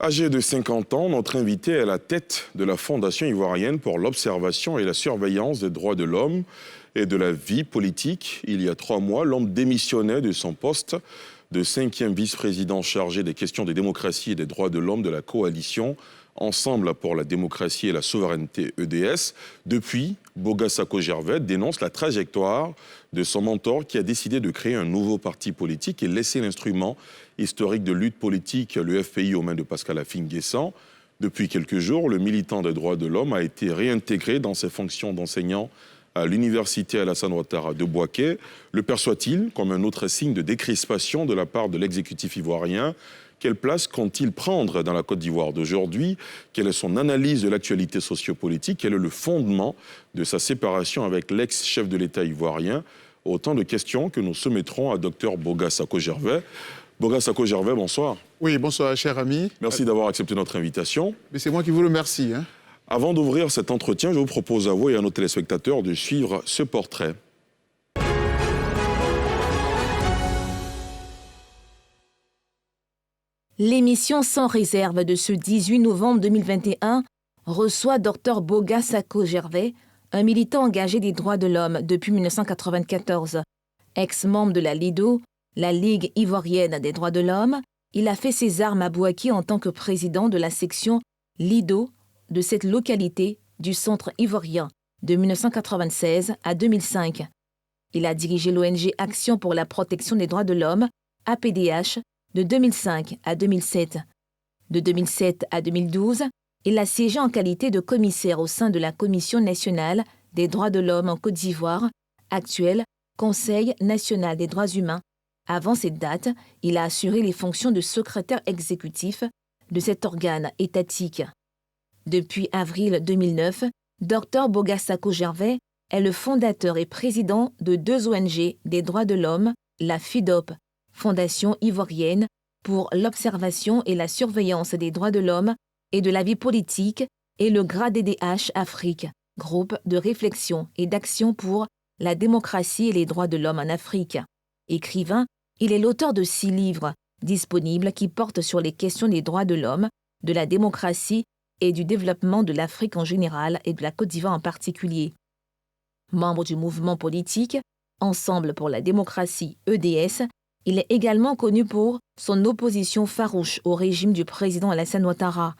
Âgé de 50 ans, notre invité est à la tête de la Fondation ivoirienne pour l'observation et la surveillance des droits de l'homme et de la vie politique. Il y a 3 mois, l'homme démissionnait de son poste de 5e vice-président chargé des questions de démocratie et des droits de l'homme de la coalition Ensemble pour la démocratie et la souveraineté EDS. Depuis, Boga Sako-Gervais dénonce la trajectoire de son mentor qui a décidé de créer un nouveau parti politique et laisser l'instrument historique de lutte politique, le FPI, aux mains de Pascal Affi-N'Guessan. Depuis quelques jours, le militant des droits de l'homme a été réintégré dans ses fonctions d'enseignant à l'université Alassane Ouattara de Bouaké. Le perçoit-il comme un autre signe de décrispation de la part de l'exécutif ivoirien? Quelle place compte-t-il prendre dans la Côte d'Ivoire d'aujourd'hui? Quelle est son analyse de l'actualité sociopolitique? Quel est le fondement de sa séparation avec l'ex-chef de l'État ivoirien? Autant de questions que nous soumettrons à Dr Boga Sako-Gervais. Boga Sako-Gervais, bonsoir. Oui, bonsoir, cher ami. Merci d'avoir accepté notre invitation. Mais c'est moi qui vous remercie. Avant d'ouvrir cet entretien, je vous propose à vous et à nos téléspectateurs de suivre ce portrait. L'émission Sans réserve de ce 18 novembre 2021 reçoit Dr Boga Sako-Gervais, un militant engagé des droits de l'homme depuis 1994. Ex-membre de la LIDO, la Ligue ivoirienne des droits de l'homme, il a fait ses armes à Bouaké en tant que président de la section LIDO de cette localité du centre ivoirien de 1996 à 2005. Il a dirigé l'ONG Action pour la protection des droits de l'homme, APDH, de 2005 à 2007. De 2007 à 2012, il a siégé en qualité de commissaire au sein de la Commission nationale des droits de l'homme en Côte d'Ivoire, actuel Conseil national des droits humains. Avant cette date, il a assuré les fonctions de secrétaire exécutif de cet organe étatique. Depuis avril 2009, Dr Boga Sako-Gervais est le fondateur et président de 2 ONG des droits de l'homme, la FIDOP, Fondation ivoirienne pour l'observation et la surveillance des droits de l'homme et de la vie politique, et le GRADDH Afrique, groupe de réflexion et d'action pour la démocratie et les droits de l'homme en Afrique. Écrivain, il est l'auteur de 6 livres disponibles qui portent sur les questions des droits de l'homme, de la démocratie et du développement de l'Afrique en général et de la Côte d'Ivoire en particulier. Membre du mouvement politique Ensemble pour la démocratie EDS, il est également connu pour son opposition farouche au régime du président Alassane Ouattara.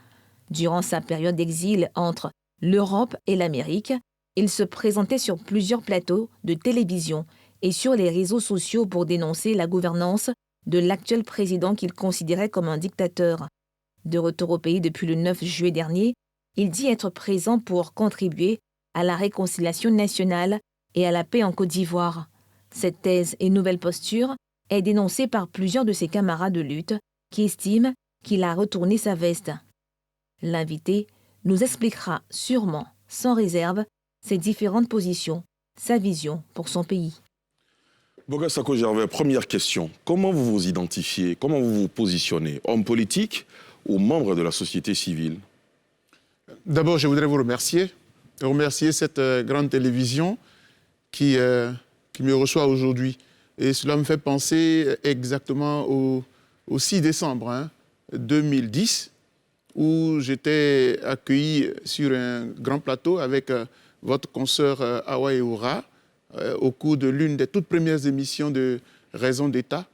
Durant sa période d'exil entre l'Europe et l'Amérique, il se présentait sur plusieurs plateaux de télévision et sur les réseaux sociaux pour dénoncer la gouvernance de l'actuel président qu'il considérait comme un dictateur. De retour au pays depuis le 9 juillet dernier, il dit être présent pour contribuer à la réconciliation nationale et à la paix en Côte d'Ivoire. Cette thèse et nouvelle posture est dénoncée par plusieurs de ses camarades de lutte qui estiment qu'il a retourné sa veste. L'invité nous expliquera sûrement, sans réserve, ses différentes positions, sa vision pour son pays. Boga Sako-Gervais, première question. Comment vous vous identifiez, comment vous vous positionnez? Homme politique ou membre de la société civile? D'abord, je voudrais vous remercier cette grande télévision qui me reçoit aujourd'hui. Et cela me fait penser exactement au 6 décembre 2010, où j'étais accueilli sur un grand plateau avec votre consoeur Awa Eoura, au cours de l'une des toutes premières émissions de Raison d'État.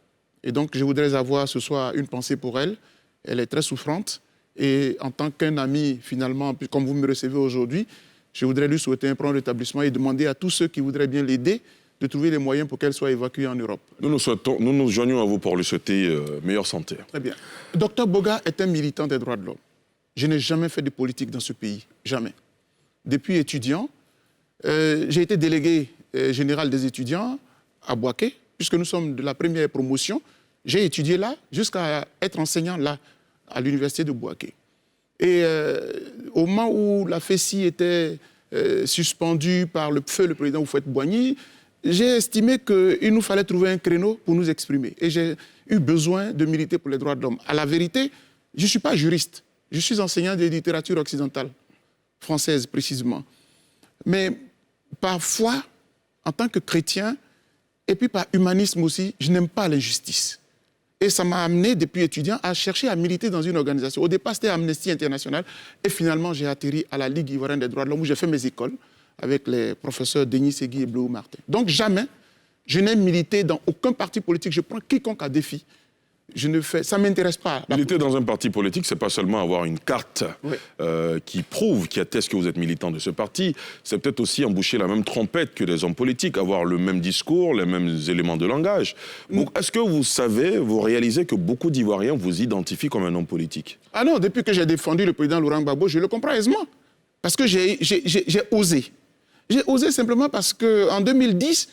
Et donc, je voudrais avoir ce soir une pensée pour elle. Elle est très souffrante. Et en tant qu'un ami, finalement, comme vous me recevez aujourd'hui, je voudrais lui souhaiter un prompt rétablissement et demander à tous ceux qui voudraient bien l'aider de trouver les moyens pour qu'elle soit évacuée en Europe. Nous nous joignons à vous pour lui souhaiter meilleure santé. Très bien. Dr Boga est un militant des droits de l'homme. Je n'ai jamais fait de politique dans ce pays, jamais. Depuis étudiant, j'ai été délégué général des étudiants à Bouaké, puisque nous sommes de la première promotion. J'ai étudié là jusqu'à être enseignant là, à l'université de Bouaké. Et au moment où la FESI était suspendue par le président Houphouët-Boigny, j'ai estimé qu'il nous fallait trouver un créneau pour nous exprimer. Et j'ai eu besoin de militer pour les droits de l'homme. À la vérité, je ne suis pas juriste. Je suis enseignant de littérature occidentale, française précisément. Mais parfois, en tant que chrétien, et puis par humanisme aussi, je n'aime pas l'injustice. Et ça m'a amené, depuis étudiant, à chercher à militer dans une organisation. Au départ, c'était Amnesty International. Et finalement, j'ai atterri à la Ligue ivoirienne des droits de l'homme, où j'ai fait mes écoles avec les professeurs Denis Segui et Bleu Martin. Donc jamais, je n'ai milité dans aucun parti politique. Je prends quiconque à défi. Ça ne m'intéresse pas. Militer dans un parti politique, c'est pas seulement avoir une carte qui prouve, qui atteste que vous êtes militant de ce parti, c'est peut-être aussi emboucher la même trompette que les hommes politiques, avoir le même discours, les mêmes éléments de langage. Donc, est-ce que vous réalisez que beaucoup d'Ivoiriens vous identifient comme un homme politique? Ah non, depuis que j'ai défendu le président Laurent Gbagbo, je le comprends aisément. Parce que j'ai osé. J'ai osé simplement parce qu'en 2010,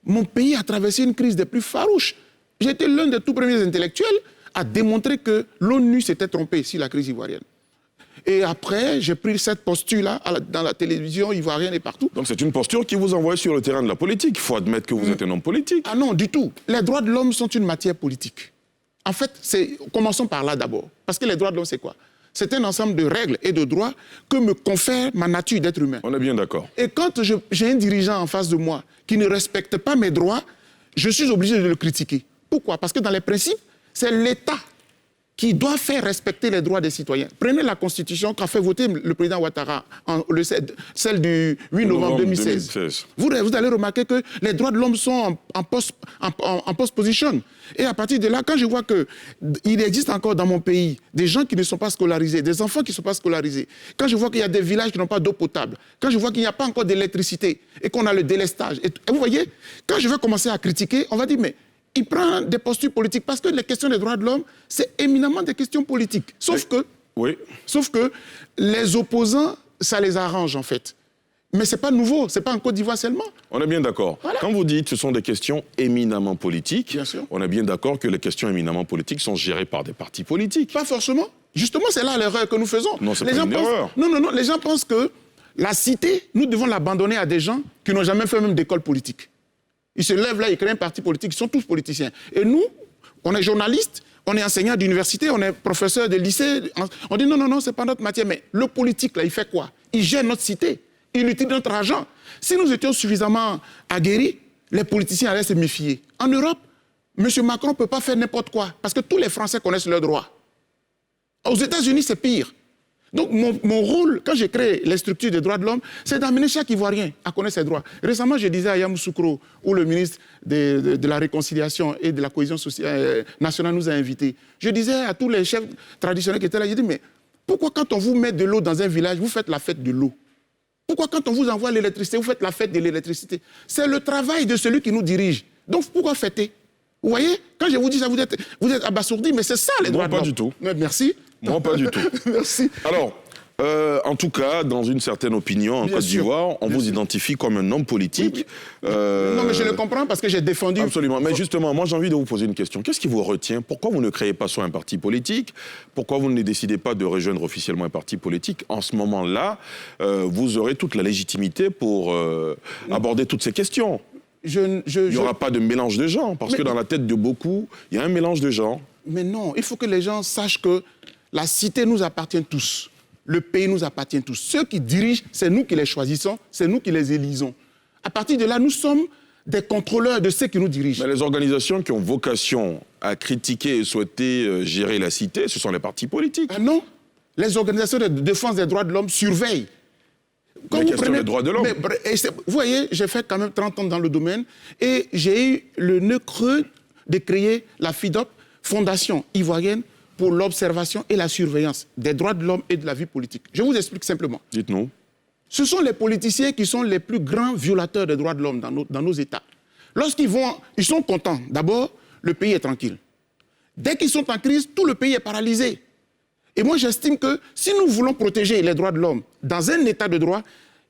mon pays a traversé une crise des plus farouches. J'ai été l'un des tout premiers intellectuels à démontrer que l'ONU s'était trompée sur la crise ivoirienne. Et après, j'ai pris cette posture-là dans la télévision ivoirienne et partout. Donc c'est une posture qui vous envoie sur le terrain de la politique. Il faut admettre que vous êtes un homme politique. Ah non, du tout. Les droits de l'homme sont une matière politique. En fait, commençons par là d'abord. Parce que les droits de l'homme, c'est quoi? C'est un ensemble de règles et de droits que me confère ma nature d'être humain. On est bien d'accord. Et quand j'ai un dirigeant en face de moi qui ne respecte pas mes droits, je suis obligé de le critiquer. Pourquoi? Parce que dans les principes, c'est l'État qui doit faire respecter les droits des citoyens. Prenez la Constitution qu'a fait voter le président Ouattara, celle du 8 novembre 2016. Vous allez remarquer que les droits de l'homme sont en post-position. Et à partir de là, quand je vois qu'il existe encore dans mon pays des gens qui ne sont pas scolarisés, des enfants qui ne sont pas scolarisés, quand je vois qu'il y a des villages qui n'ont pas d'eau potable, quand je vois qu'il n'y a pas encore d'électricité et qu'on a le délestage, et vous voyez, quand je vais commencer à critiquer, on va dire, mais il prend des postures politiques parce que les questions des droits de l'homme, c'est éminemment des questions politiques. Sauf que les opposants, ça les arrange en fait. Mais ce n'est pas nouveau, ce n'est pas en Côte d'Ivoire seulement. On est bien d'accord. Voilà. Quand vous dites que ce sont des questions éminemment politiques, bien sûr, on est bien d'accord que les questions éminemment politiques sont gérées par des partis politiques. Pas forcément. Justement, c'est là l'erreur que nous faisons. Non, c'est pas une erreur. Non, les gens pensent que la cité, nous devons l'abandonner à des gens qui n'ont jamais fait même d'école politique. Ils se lèvent là, ils créent un parti politique, ils sont tous politiciens. Et nous, on est journalistes, on est enseignants d'université, on est professeurs de lycée. On dit non, c'est pas notre matière. Mais le politique, là, il fait quoi? Il gère notre cité, il utilise notre argent. Si nous étions suffisamment aguerris, les politiciens allaient se méfier. En Europe, M. Macron ne peut pas faire n'importe quoi, parce que tous les Français connaissent leurs droits. Aux États-Unis, c'est pire. Donc, mon rôle, quand j'ai créé les structures des droits de l'homme, c'est d'amener chaque Ivoirien à connaître ses droits. Récemment, je disais à Yamoussoukro, où le ministre de la Réconciliation et de la Cohésion sociale, nationale nous a invités, je disais à tous les chefs traditionnels qui étaient là, je dis, mais pourquoi quand on vous met de l'eau dans un village, vous faites la fête de l'eau? Pourquoi quand on vous envoie l'électricité, vous faites la fête de l'électricité? C'est le travail de celui qui nous dirige. Donc, pourquoi fêter? Vous voyez, quand je vous dis ça, vous êtes abasourdi, mais c'est ça les droits de l'homme. Pas du tout. Mais merci. Moi, pas du tout. Merci. Alors, en tout cas, dans une certaine opinion, en Côte d'Ivoire, on vous identifie comme un homme politique. Oui. Non, mais je le comprends parce que j'ai défendu... Absolument. Mais justement, moi, j'ai envie de vous poser une question. Qu'est-ce qui vous retient? Pourquoi vous ne créez pas soit un parti politique? Pourquoi vous ne décidez pas de rejoindre officiellement un parti politique? En ce moment-là, vous aurez toute la légitimité pour aborder toutes ces questions. Il n'y aura pas de mélange de gens, parce que dans la tête de beaucoup, il y a un mélange de gens. Mais non, il faut que les gens sachent que la cité nous appartient tous. Le pays nous appartient tous. Ceux qui dirigent, c'est nous qui les choisissons, c'est nous qui les élisons. À partir de là, nous sommes des contrôleurs de ceux qui nous dirigent. Mais les organisations qui ont vocation à critiquer et souhaiter gérer la cité, ce sont les partis politiques. Non, les organisations de défense des droits de l'homme surveillent. Quand la question des droits de l'homme. Vous voyez, j'ai fait quand même 30 ans dans le domaine et j'ai eu le nœud creux de créer la FIDOP, Fondation ivoirienne pour l'observation et la surveillance des droits de l'homme et de la vie politique. Je vous explique simplement. Dites-nous. Ce sont les politiciens qui sont les plus grands violateurs des droits de l'homme dans nos États. Lorsqu'ils ils sont contents. D'abord, le pays est tranquille. Dès qu'ils sont en crise, tout le pays est paralysé. Et moi, j'estime que si nous voulons protéger les droits de l'homme dans un État de droit,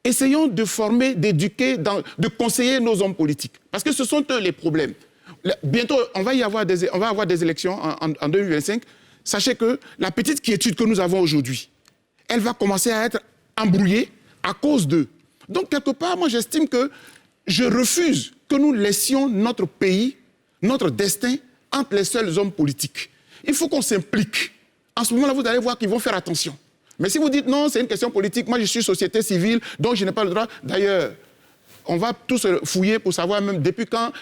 essayons de former, d'éduquer, de conseiller nos hommes politiques. Parce que ce sont eux les problèmes. Bientôt, on va avoir des élections en 2025. Sachez que la petite quiétude que nous avons aujourd'hui, elle va commencer à être embrouillée à cause d'eux. Donc, quelque part, moi, j'estime que je refuse que nous laissions notre pays, notre destin, entre les seuls hommes politiques. Il faut qu'on s'implique. En ce moment-là, vous allez voir qu'ils vont faire attention. Mais si vous dites non, c'est une question politique, moi je suis société civile, donc je n'ai pas le droit. D'ailleurs, on va tous fouiller pour savoir même depuis quand,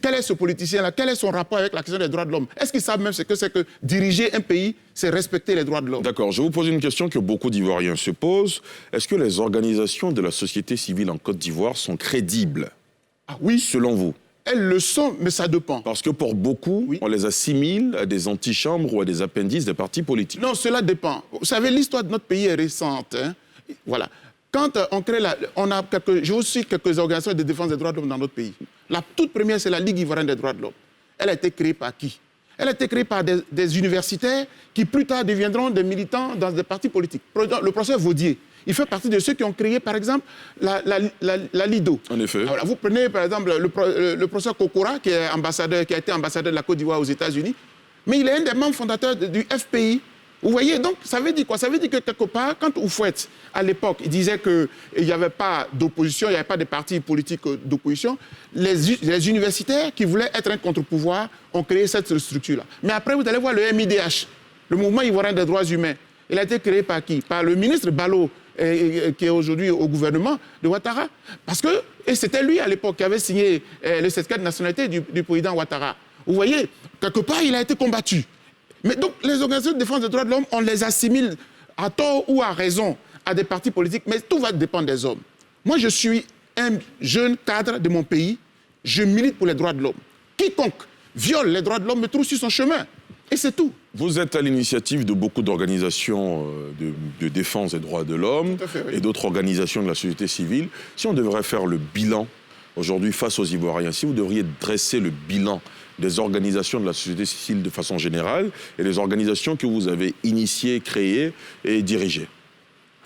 quel est ce politicien-là, quel est son rapport avec la question des droits de l'homme. Est-ce qu'ils savent même ce que c'est que diriger un pays, c'est respecter les droits de l'homme? D'accord, je vais vous poser une question que beaucoup d'Ivoiriens se posent. Est-ce que les organisations de la société civile en Côte d'Ivoire sont crédibles? Ah oui, Selon vous? elles le sont, mais ça dépend. Parce que pour beaucoup, Oui. on les assimile à des antichambres ou à des appendices des partis politiques. Non, cela dépend. Vous savez, l'histoire de notre pays est récente. Hein. Voilà. Quand on crée j'ai aussi quelques organisations de défense des droits de l'homme dans notre pays. La toute première, c'est la Ligue ivoirienne des droits de l'homme. Elle a été créée par qui? Elle a été créée par des universitaires qui plus tard deviendront des militants dans des partis politiques. Le professeur Vaudier, il fait partie de ceux qui ont créé, par exemple, la LIDO. En effet. Alors, vous prenez, par exemple, le professeur Kokora, qui a été ambassadeur de la Côte d'Ivoire aux États-Unis, mais il est un des membres fondateurs du FPI. Vous voyez, donc ça veut dire quoi? Ça veut dire que quelque part, quand Houphouët, à l'époque, il disait qu'il n'y avait pas d'opposition, il n'y avait pas de partis politiques d'opposition, les universitaires qui voulaient être un contre-pouvoir ont créé cette structure-là. Mais après, vous allez voir le MIDH, le Mouvement ivoirien des droits humains. Il a été créé par qui? Par le ministre Balo, qui est aujourd'hui au gouvernement de Ouattara. Et c'était lui, à l'époque, qui avait signé le certificat de nationalité du président Ouattara. Vous voyez, quelque part, il a été combattu. Mais donc, les organisations de défense des droits de l'homme, on les assimile à tort ou à raison à des partis politiques, mais tout va dépendre des hommes. Moi, je suis un jeune cadre de mon pays, je milite pour les droits de l'homme. Quiconque viole les droits de l'homme me trouve sur son chemin. Et c'est tout. Vous êtes à l'initiative de beaucoup d'organisations de défense des droits de l'homme Oui. et d'autres organisations de la société civile. Si on devrait faire le bilan aujourd'hui face aux Ivoiriens, si vous devriez dresser le bilan des organisations de la société civile de façon générale et des organisations que vous avez initiées, créées et dirigées,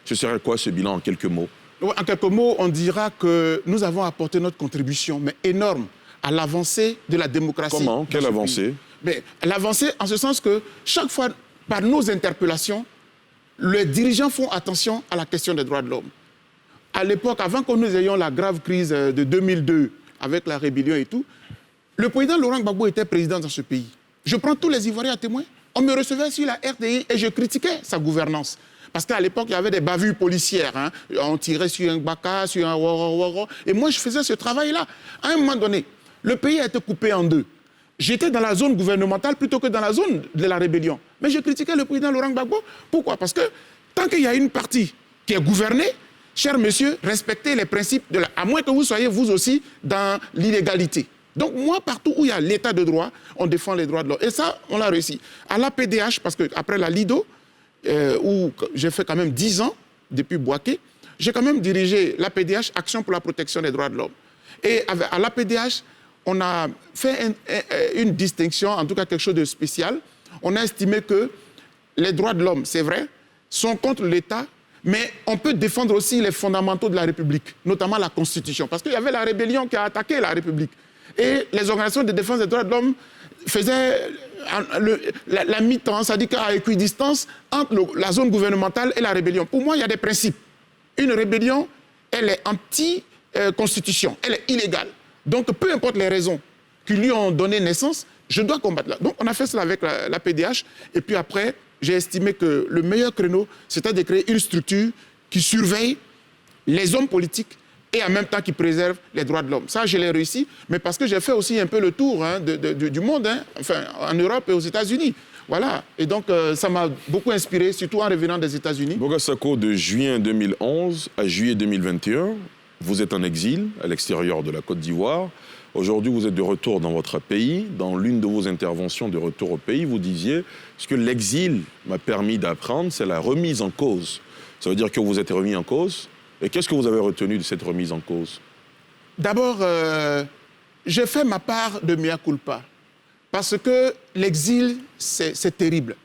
ce serait quoi ce bilan en quelques mots? En quelques mots, on dira que nous avons apporté notre contribution, mais énorme, à l'avancée de la démocratie. Comment? Quelle avancée? L'avancée en ce sens que chaque fois, par nos interpellations, les dirigeants font attention à la question des droits de l'homme. À l'époque, avant que nous ayons la grave crise de 2002, avec la rébellion et tout, le président Laurent Gbagbo était président dans ce pays. Je prends tous les Ivoiriens à témoin. On me recevait sur la RDI et je critiquais sa gouvernance. Parce qu'à l'époque, il y avait des bavures policières. Hein. On tirait sur un Baka, sur un Woro. Et moi, je faisais ce travail-là. À un moment donné, le pays a été coupé en deux. J'étais dans la zone gouvernementale plutôt que dans la zone de la rébellion. Mais je critiquais le président Laurent Gbagbo. Pourquoi? Parce que tant qu'il y a une partie qui est gouvernée, cher monsieur, respectez les principes de à moins que vous soyez vous aussi dans l'illégalité. Donc moi, partout où il y a l'état de droit, on défend les droits de l'homme. Et ça, on l'a réussi. À l'APDH, parce qu'après la LIDO, où j'ai fait quand même 10 ans, depuis Bouaké, j'ai quand même dirigé l'APDH, Action pour la protection des droits de l'homme. Et à l'APDH, on a fait une distinction, en tout cas quelque chose de spécial. On a estimé que les droits de l'homme, c'est vrai, sont contre l'État, mais on peut défendre aussi les fondamentaux de la République, notamment la Constitution. Parce qu'il y avait la rébellion qui a attaqué la République. Et les organisations de défense des droits de l'homme faisaient la mi-temps, c'est-à-dire à équidistance entre la zone gouvernementale et la rébellion. Pour moi, il y a des principes. Une rébellion, elle est anti-constitution, elle est illégale. Donc, peu importe les raisons qui lui ont donné naissance, je dois combattre là. Donc, on a fait cela avec la PDH. Et puis après, j'ai estimé que le meilleur créneau, c'était de créer une structure qui surveille les hommes politiques et en même temps qui préserve les droits de l'homme. Ça, je l'ai réussi, mais parce que j'ai fait aussi un peu le tour du monde, enfin, en Europe et aux États-Unis. Voilà. Et donc, ça m'a beaucoup inspiré, surtout en revenant des États-Unis. Boga Sako, de juin 2011 à juillet 2021, vous êtes en exil à l'extérieur de la Côte d'Ivoire. Aujourd'hui, vous êtes de retour dans votre pays. Dans l'une de vos interventions de retour au pays, vous disiez « Ce que l'exil m'a permis d'apprendre, c'est la remise en cause ». Ça veut dire que vous êtes remis en cause. Et qu'est-ce que vous avez retenu de cette remise en cause? D'abord, j'ai fait ma part de mea culpa. Parce que l'exil, c'est terrible.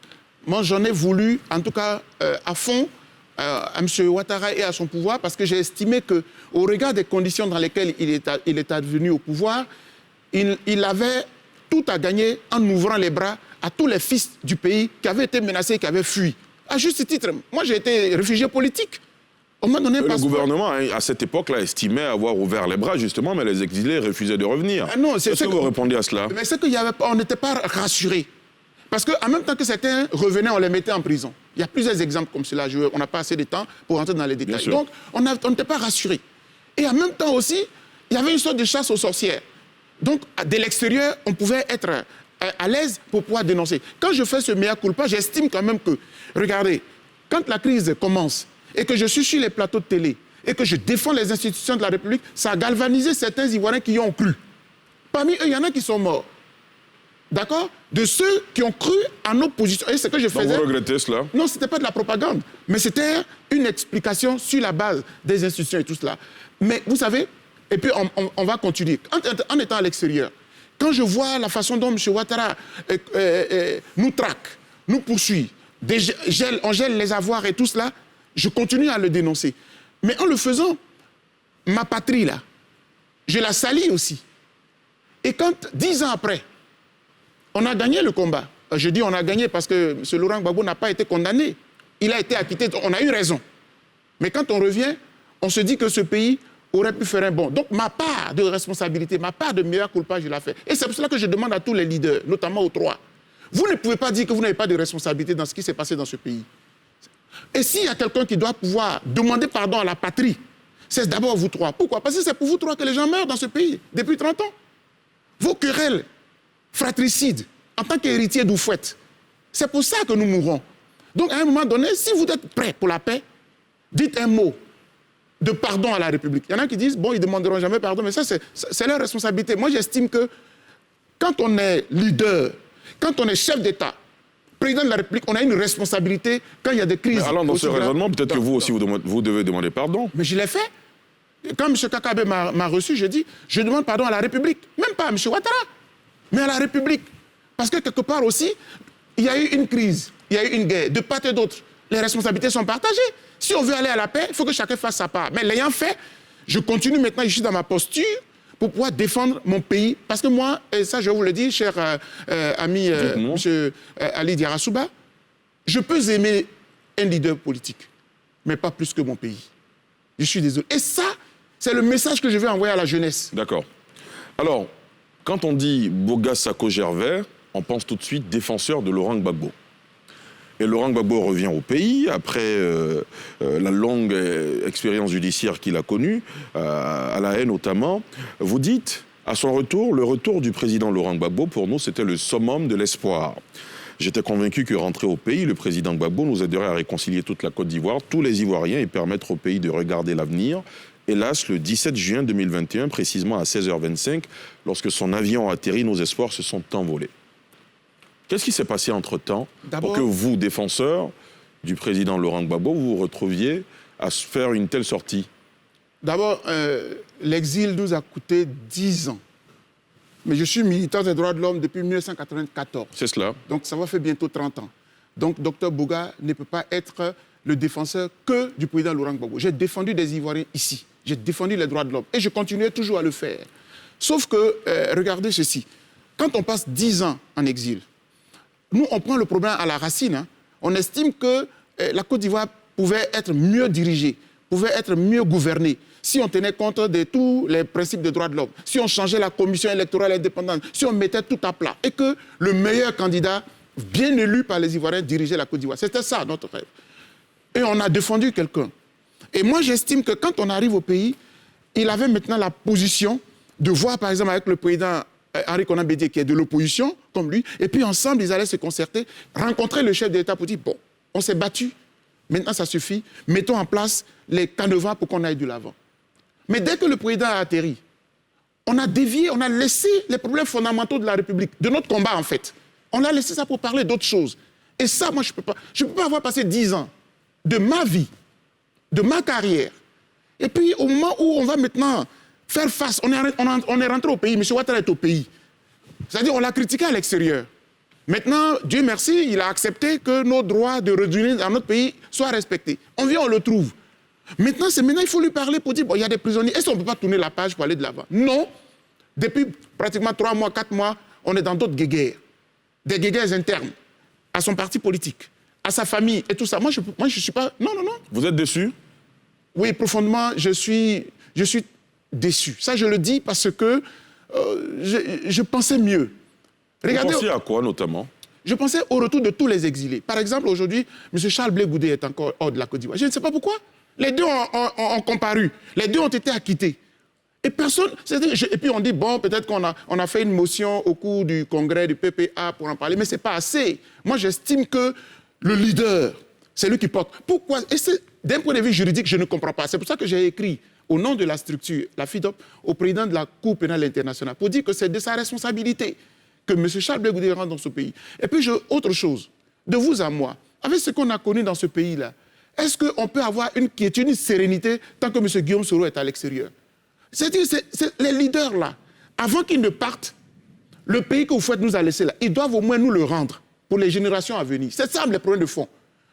Moi, j'en ai voulu, en tout cas, à fond, à M. Ouattara et à son pouvoir, parce que j'ai estimé qu'au regard des conditions dans lesquelles il est advenu au pouvoir, il avait tout à gagner en ouvrant les bras à tous les fils du pays qui avaient été menacés, qui avaient fui. À juste titre, moi, j'ai été réfugié politique. Le gouvernement, à cette époque-là, estimait avoir ouvert les bras, justement, mais les exilés refusaient de revenir. Est-ce que vous répondez à cela? Mais c'est qu'on n'était pas rassurés. Parce qu'en même temps que certains revenaient, on les mettait en prison. Il y a plusieurs exemples comme cela. On n'a pas assez de temps pour rentrer dans les détails. Donc, on n'était pas rassurés. Et en même temps aussi, Il y avait une sorte de chasse aux sorcières. Donc, de l'extérieur, on pouvait être à l'aise pour pouvoir dénoncer. Quand je fais ce mea culpa, j'estime quand même que, regardez, quand la crise commence et que je suis sur les plateaux de télé et que je défends les institutions de la République, ça a galvanisé certains Ivoiriens qui y ont cru. Parmi eux, il y en a qui sont morts. D'accord? De ceux qui ont cru à nos positions. Et ce que je faisais... Donc vous regrettez cela? Non, ce n'était pas de la propagande, mais c'était une explication sur la base des institutions et tout cela. Mais vous savez, et puis on va continuer. En étant à l'extérieur, quand je vois la façon dont M. Ouattara nous traque, nous poursuit, on gèle les avoirs et tout cela, je continue à le dénoncer. Mais en le faisant, ma patrie, là, je la salis aussi. Et quand, 10 ans après, on a gagné le combat, je dis on a gagné parce que M. Laurent Gbagbo n'a pas été condamné. Il a été acquitté, on a eu raison. Mais quand on revient, on se dit que ce pays aurait pu faire un bond. Donc ma part de responsabilité, ma part de mea culpa, je l'ai fait. Et c'est pour cela que je demande à tous les leaders, notamment aux 3, vous ne pouvez pas dire que vous n'avez pas de responsabilité dans ce qui s'est passé dans ce pays. Et s'il y a quelqu'un qui doit pouvoir demander pardon à la patrie, c'est d'abord vous 3. Pourquoi? Parce que c'est pour vous 3 que les gens meurent dans ce pays depuis 30 ans. Vos querelles fratricides, en tant qu'héritier d'Oufouette, c'est pour ça que nous mourrons. Donc à un moment donné, si vous êtes prêts pour la paix, dites un mot de pardon à la République. Il y en a qui disent, bon, ils ne demanderont jamais pardon, mais ça, c'est leur responsabilité. Moi, j'estime que quand on est leader, quand on est chef d'État, président de la République, on a une responsabilité quand il y a des crises. Mais alors, dans ce raisonnement, peut-être que vous aussi, vous devez demander pardon. Mais je l'ai fait. Quand M. Kakabe m'a reçu, je dis, je demande pardon à la République. Même pas à M. Ouattara, mais à la République. Parce que quelque part aussi, il y a eu une crise, il y a eu une guerre, de part et d'autre. Les responsabilités sont partagées. Si on veut aller à la paix, il faut que chacun fasse sa part. Mais l'ayant fait, je continue maintenant, je suis dans ma posture pour pouvoir défendre mon pays. Parce que moi, et ça je vous le dis, cher ami M. Ali Diarra-Souba, je peux aimer un leader politique, mais pas plus que mon pays. Je suis désolé. Et ça, c'est le message que je veux envoyer à la jeunesse. D'accord. Alors, quand on dit Boga Sako Gervais, on pense tout de suite défenseur de Laurent Gbagbo. Et Laurent Gbagbo revient au pays après la longue expérience judiciaire qu'il a connue, à La Haye notamment. Vous dites, à son retour, le retour du président Laurent Gbagbo, pour nous, c'était le summum de l'espoir. J'étais convaincu que rentrer au pays, le président Gbagbo nous aiderait à réconcilier toute la Côte d'Ivoire, tous les Ivoiriens, et permettre au pays de regarder l'avenir. Hélas, le 17 juin 2021, précisément à 16h25, lorsque son avion a atterri, nos espoirs se sont envolés. Qu'est-ce qui s'est passé entre-temps pour que vous, défenseur du président Laurent Gbagbo, vous vous retrouviez à faire une telle sortie? D'abord, l'exil nous a coûté 10 ans. Mais je suis militant des droits de l'homme depuis 1994. C'est cela. Donc ça va faire bientôt 30 ans. Donc Dr Boga ne peut pas être le défenseur que du président Laurent Gbagbo. J'ai défendu des Ivoiriens ici. J'ai défendu les droits de l'homme. Et je continuerai toujours à le faire. Sauf que, regardez ceci. Quand on passe 10 ans en exil, nous, on prend le problème à la racine. Hein. On estime que la Côte d'Ivoire pouvait être mieux dirigée, pouvait être mieux gouvernée, si on tenait compte de tous les principes des droits de l'homme, si on changeait la commission électorale indépendante, si on mettait tout à plat, et que le meilleur candidat, bien élu par les Ivoiriens, dirigeait la Côte d'Ivoire. C'était ça, notre rêve. Et on a défendu quelqu'un. Et moi, j'estime que quand on arrive au pays, il avait maintenant la position de voir, par exemple, avec le président Henri Konan Bédié, qui est de l'opposition, comme lui, et puis ensemble, ils allaient se concerter, rencontrer le chef de l'État pour dire, bon, on s'est battu, maintenant ça suffit, mettons en place les canevas pour qu'on aille de l'avant. Mais dès que le président a atterri, on a dévié, on a laissé les problèmes fondamentaux de la République, de notre combat en fait. On a laissé ça pour parler d'autres choses. Et ça, moi, je ne peux pas avoir passé 10 ans de ma vie, de ma carrière. Et puis, au moment où on va maintenant faire face, on est rentré au pays, M. Ouattara est au pays. C'est-à-dire, on l'a critiqué à l'extérieur. Maintenant, Dieu merci, il a accepté que nos droits de retourner dans notre pays soient respectés. On vient, on le trouve. Maintenant, il faut lui parler pour dire, bon, il y a des prisonniers. Est-ce qu'on ne peut pas tourner la page pour aller de l'avant? Non. Depuis pratiquement 3 mois, 4 mois, on est dans d'autres guéguerres. Des guéguerres internes à son parti politique, à sa famille et tout ça. Moi, je suis pas... Non. Vous êtes déçu? Oui, profondément, je suis déçu. Ça, je le dis parce que je pensais mieux. Regardez, vous pensiez à quoi, notamment? Je pensais au retour de tous les exilés. Par exemple, aujourd'hui, M. Charles Blé Goudé est encore hors de la Côte d'Ivoire. Je ne sais pas pourquoi. Les deux ont comparu. Les deux ont été acquittés. Et personne... Et puis on dit, bon, peut-être qu'on a fait une motion au cours du congrès du PPA pour en parler, mais ce n'est pas assez. Moi, j'estime que le leader, c'est lui qui porte. Pourquoi? Et d'un point de vue juridique, je ne comprends pas. C'est pour ça que j'ai écrit au nom de la structure, la FIDOP, au président de la Cour pénale internationale, pour dire que c'est de sa responsabilité que M. Charles Blé Goudé rentre dans ce pays. Et puis, autre chose, de vous à moi, avec ce qu'on a connu dans ce pays-là, est-ce qu'on peut avoir une quiétude, une sérénité, tant que M. Guillaume Soro est à l'extérieur? C'est-à-dire, les leaders, là, avant qu'ils ne partent, le pays que vous faites nous a laissé là, ils doivent au moins nous le rendre pour les générations à venir. C'est ça le problème de fond.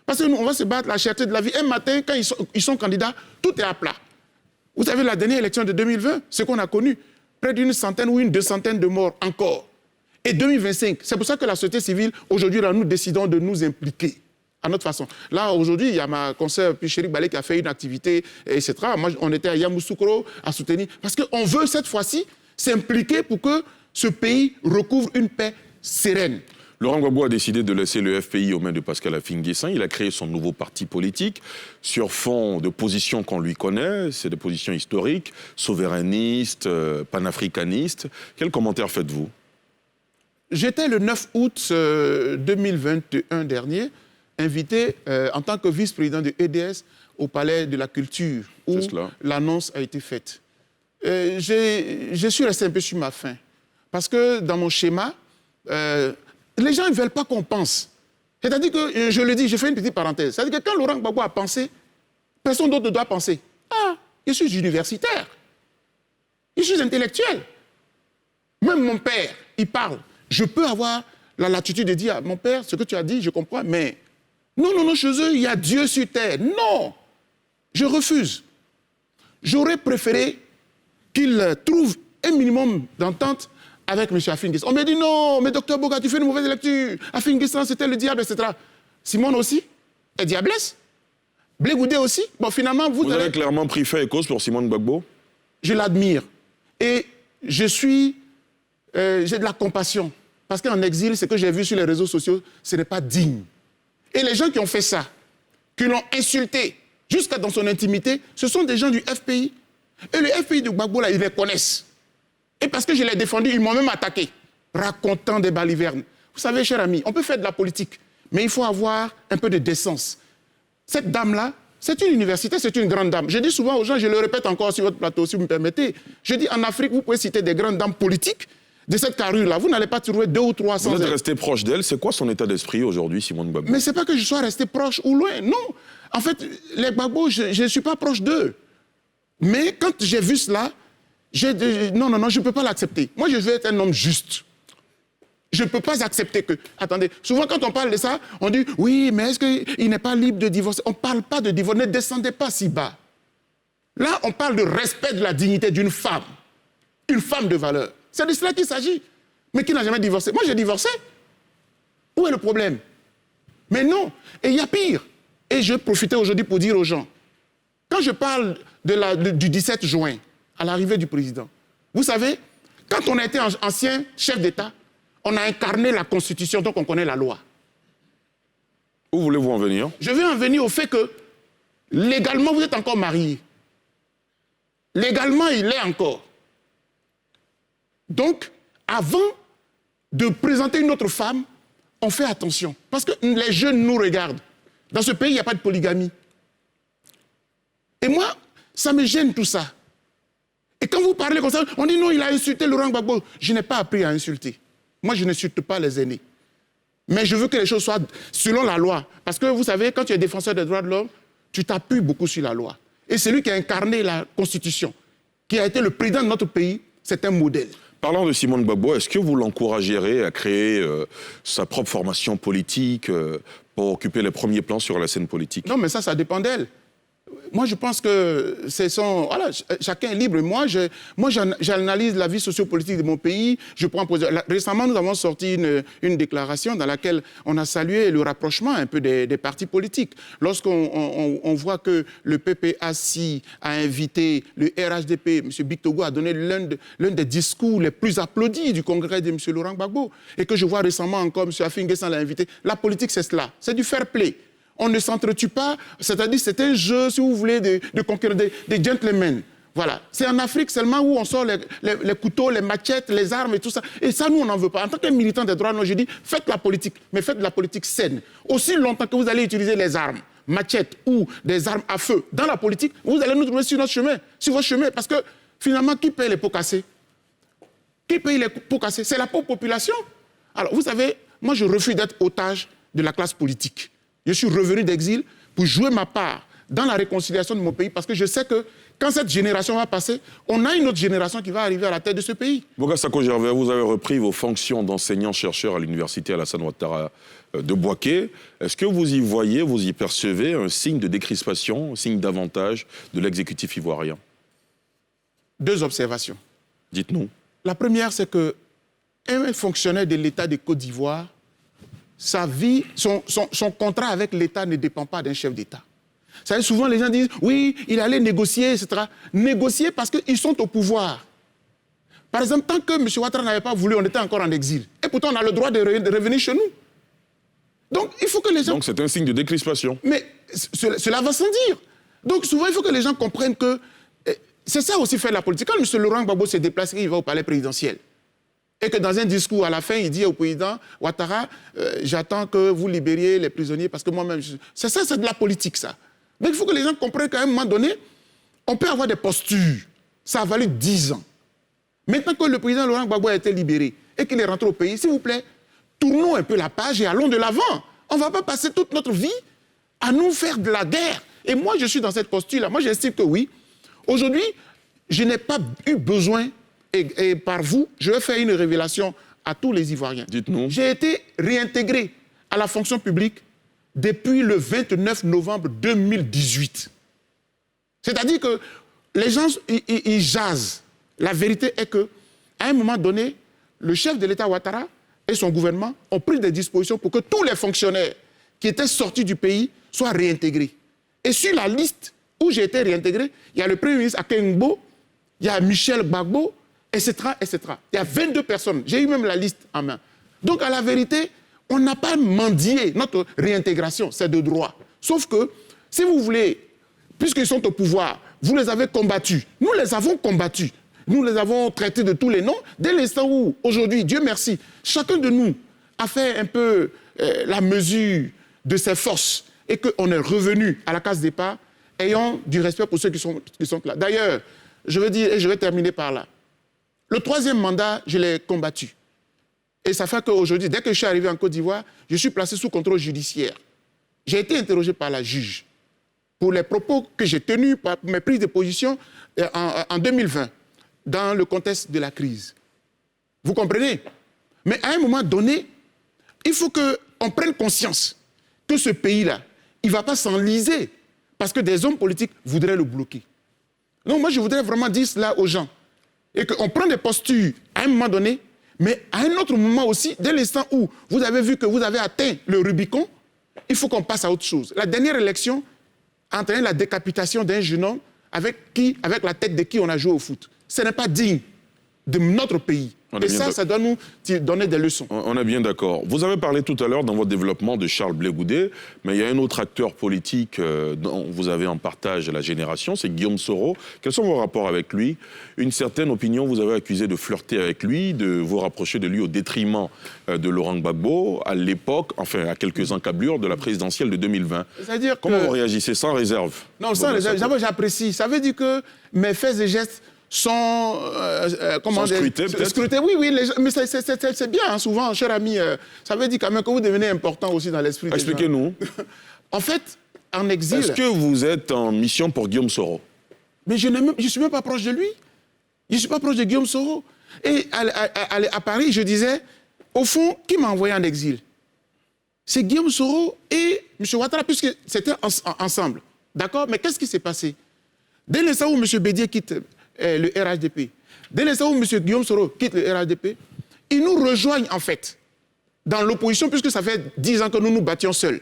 Parce que nous, on va se battre la cherté de la vie. Un matin, quand ils sont candidats, tout est à plat. Vous savez, la dernière élection de 2020, ce qu'on a connu, près d'une centaine ou une 200 de morts encore. Et 2025, c'est pour ça que la société civile, aujourd'hui, là, nous décidons de nous impliquer à notre façon. Là, aujourd'hui, il y a ma consoeur Chéri Balé qui a fait une activité, etc. Moi, on était à Yamoussoukro à soutenir. Parce qu'on veut, cette fois-ci, s'impliquer pour que ce pays recouvre une paix sereine. Laurent Gbagbo a décidé de laisser le FPI aux mains de Pascal Affi-N'Guessan. Il a créé son nouveau parti politique sur fond de positions qu'on lui connaît. C'est des positions historiques, souverainistes, panafricanistes. Quel commentaire faites-vous? J'étais le 9 août 2021 dernier invité en tant que vice-président de EDS au Palais de la Culture, où l'annonce a été faite. Je suis resté un peu sur ma faim. Parce que dans mon schéma, les gens ne veulent pas qu'on pense. C'est-à-dire que, je le dis, je fais une petite parenthèse. C'est-à-dire que quand Laurent Gbagbo a pensé, personne d'autre ne doit penser. Ah, je suis universitaire. Je suis intellectuel. Même mon père, il parle. Je peux avoir la latitude de dire à mon père, ce que tu as dit, je comprends, mais non, chez eux, il y a Dieu sur terre. Non, je refuse. J'aurais préféré qu'il trouve un minimum d'entente avec M. Affi-N'Guessan. On m'a dit non, mais docteur Boga, tu fais une mauvaise lecture. Affi-N'Guessan, c'était le diable, etc. Simone aussi est diablesse. Blé Goudé aussi. Bon, finalement, vous avez clairement pris fait et cause pour Simone Gbagbo? Je l'admire. Et j'ai de la compassion. Parce qu'en exil, ce que j'ai vu sur les réseaux sociaux, ce n'est pas digne. Et les gens qui ont fait ça, qui l'ont insulté jusqu'à dans son intimité, ce sont des gens du FPI. Et le FPI de Gbagbo, là, ils les connaissent. Et parce que je l'ai défendu, ils m'ont même attaqué, racontant des balivernes. Vous savez, cher ami, on peut faire de la politique, mais il faut avoir un peu de décence. Cette dame-là, c'est une université, c'est une grande dame. Je dis souvent aux gens, je le répète encore sur votre plateau, si vous me permettez, je dis en Afrique, vous pouvez citer des grandes dames politiques de cette carrure-là. Vous n'allez pas trouver 2 ou 3 sans elle. Vous êtes resté proche d'elle. C'est quoi son état d'esprit aujourd'hui, Simone Gbagbo? Mais ce n'est pas que je sois resté proche ou loin, non. En fait, les Gbagbo, je ne suis pas proche d'eux. Mais quand j'ai vu cela, non, je ne peux pas l'accepter. Moi, je veux être un homme juste. Je ne peux pas accepter que... Attendez, souvent quand on parle de ça, on dit, oui, mais est-ce qu'il n'est pas libre de divorcer? On ne parle pas de divorce, ne descendez pas si bas. Là, on parle de respect de la dignité d'une femme de valeur. C'est de cela qu'il s'agit. Mais qui n'a jamais divorcé? Moi, j'ai divorcé. Où est le problème? Mais non. Et il y a pire. Et je profitais aujourd'hui pour dire aux gens, quand je parle du 17 juin, à l'arrivée du président, vous savez, quand on a été ancien chef d'État, on a incarné la Constitution, donc on connaît la loi. Où voulez-vous en venir? Je veux en venir au fait que, légalement, vous êtes encore marié. Légalement, il l'est encore. Donc, avant de présenter une autre femme, on fait attention. Parce que les jeunes nous regardent. Dans ce pays, il n'y a pas de polygamie. Et moi, ça me gêne tout ça. Et quand vous parlez comme ça, on dit non, il a insulté Laurent Gbagbo. Je n'ai pas appris à insulter. Moi, je n'insulte pas les aînés. Mais je veux que les choses soient selon la loi. Parce que vous savez, quand tu es défenseur des droits de l'homme, tu t'appuies beaucoup sur la loi. Et celui qui a incarné la Constitution, qui a été le président de notre pays, c'est un modèle. Parlant de Simone Gbagbo, est-ce que vous l'encouragerez à créer sa propre formation politique pour occuper les premiers plans sur la scène politique? Non, mais ça dépend d'elle. Moi, je pense que voilà, chacun est libre. Moi, j'analyse la vie sociopolitique de mon pays. Je prends récemment, nous avons sorti une déclaration dans laquelle on a salué le rapprochement un peu des partis politiques. Lorsqu'on voit que le PPACI a invité le RHDP, M. Bictogo a donné l'un des discours les plus applaudis du congrès de M. Laurent Gbagbo, et que je vois récemment encore M. Affi-N'Guessan l'a invité. La politique, c'est cela. C'est du fair play. On ne s'entretue pas, c'est-à-dire c'est un jeu, si vous voulez, de conquérir des gentlemen. Voilà. C'est en Afrique seulement où on sort les couteaux, les machettes, les armes et tout ça. Et ça, nous, on n'en veut pas. En tant que militant des droits de l'homme, je dis, faites la politique, mais faites de la politique saine. Aussi longtemps que vous allez utiliser les armes, machettes ou des armes à feu dans la politique, vous allez nous trouver sur notre chemin, sur votre chemin. Parce que, finalement, qui paye les pots cassés? Qui paye les pots cassés? C'est la pauvre population. Alors, vous savez, moi, je refuse d'être otage de la classe politique. Je suis revenu d'exil pour jouer ma part dans la réconciliation de mon pays, parce que je sais que quand cette génération va passer, on a une autre génération qui va arriver à la tête de ce pays. Boga Sako Gervais, vous avez repris vos fonctions d'enseignant-chercheur à l'université Alassane Ouattara de Bouaké. Est-ce que vous y voyez, vous y percevez un signe de décrispation, un signe d'avantage de l'exécutif ivoirien? Deux observations. Dites-nous. La première, c'est qu'un fonctionnaire de l'État de Côte d'Ivoire, sa vie, son contrat avec l'État ne dépend pas d'un chef d'État. Vous savez, souvent les gens disent, oui, il allait négocier, etc. Négocier parce qu'ils sont au pouvoir. Par exemple, tant que M. Ouattara n'avait pas voulu, on était encore en exil. Et pourtant, on a le droit de revenir chez nous. Donc, il faut que les gens... Donc, c'est un signe de décrispation. Mais cela va sans dire. Donc, souvent, il faut que les gens comprennent que... C'est ça aussi faire la politique. Quand M. Laurent Gbagbo s'est déplacé, il va au palais présidentiel. Et que dans un discours à la fin, il dit au président Ouattara, j'attends que vous libériez les prisonniers parce que moi-même... C'est ça, c'est de la politique, ça. Donc il faut que les gens comprennent qu'à un moment donné, on peut avoir des postures. Ça a valu 10 ans. Maintenant que le président Laurent Gbagbo a été libéré et qu'il est rentré au pays, s'il vous plaît, tournons un peu la page et allons de l'avant. On ne va pas passer toute notre vie à nous faire de la guerre. Et moi, je suis dans cette posture-là. Moi, j'estime que oui. Aujourd'hui, je n'ai pas eu besoin, et par vous, je vais faire une révélation à tous les Ivoiriens. Dites-nous. J'ai été réintégré à la fonction publique depuis le 29 novembre 2018. C'est-à-dire que les gens, ils jasent. La vérité est qu'à un moment donné, le chef de l'État Ouattara et son gouvernement ont pris des dispositions pour que tous les fonctionnaires qui étaient sortis du pays soient réintégrés. Et sur la liste où j'ai été réintégré, il y a le Premier ministre Akengbo, il y a Michel Gbagbo, etc., etc. Il y a 22 personnes. J'ai eu même la liste en main. Donc, à la vérité, on n'a pas mendié notre réintégration, c'est de droit. Sauf que, si vous voulez, puisqu'ils sont au pouvoir, vous les avez combattus. Nous les avons combattus. Nous les avons traités de tous les noms. Dès l'instant où, aujourd'hui, Dieu merci, chacun de nous a fait un peu la mesure de ses forces et qu'on est revenu à la case départ, ayant du respect pour ceux qui sont là. D'ailleurs, je veux dire, et je vais terminer par là, le 3e mandat, je l'ai combattu. Et ça fait qu'aujourd'hui, dès que je suis arrivé en Côte d'Ivoire, je suis placé sous contrôle judiciaire. J'ai été interrogé par la juge pour les propos que j'ai tenus, par mes prises de position en 2020, dans le contexte de la crise. Vous comprenez? Mais à un moment donné, il faut qu'on prenne conscience que ce pays-là, il ne va pas s'enliser parce que des hommes politiques voudraient le bloquer. Donc moi, je voudrais vraiment dire cela aux gens. Et qu'on prend des postures à un moment donné, mais à un autre moment aussi, dès l'instant où vous avez vu que vous avez atteint le Rubicon, il faut qu'on passe à autre chose. La dernière élection a entraîné la décapitation d'un jeune homme avec la tête de qui on a joué au foot. Ce n'est pas digne de notre pays. Et ça doit nous donner des leçons. On est bien d'accord. Vous avez parlé tout à l'heure dans votre développement de Charles Blé Goudé, mais il y a un autre acteur politique dont vous avez en partage la génération, c'est Guillaume Soro. Quels sont vos rapports avec lui? Une certaine opinion, vous avez accusé de flirter avec lui, de vous rapprocher de lui au détriment de Laurent Gbagbo, à l'époque, enfin à quelques encablures de la présidentielle de 2020. Comment vous réagissez? Sans réserve? Non, sans réserve. D'abord, j'apprécie. Ça veut dire que mes faits et gestes sont scrutés, peut-être. Oui, mais c'est bien, hein, souvent, cher ami, ça veut dire quand même que vous devenez important aussi dans l'esprit des gens. Expliquez-nous. En fait, en exil... Est-ce que vous êtes en mission pour Guillaume Soro? Mais je ne suis même pas proche de lui. Je ne suis pas proche de Guillaume Soro. Et à Paris, je disais, au fond, qui m'a envoyé en exil? C'est Guillaume Soro et M. Ouattara, puisque c'était ensemble. D'accord? Mais qu'est-ce qui s'est passé? Dès l'instant où M. Bédié quitte le RHDP, dès l'instant où M. Guillaume Soro quitte le RHDP, ils nous rejoignent en fait dans l'opposition, puisque ça fait 10 ans que nous nous battions seuls.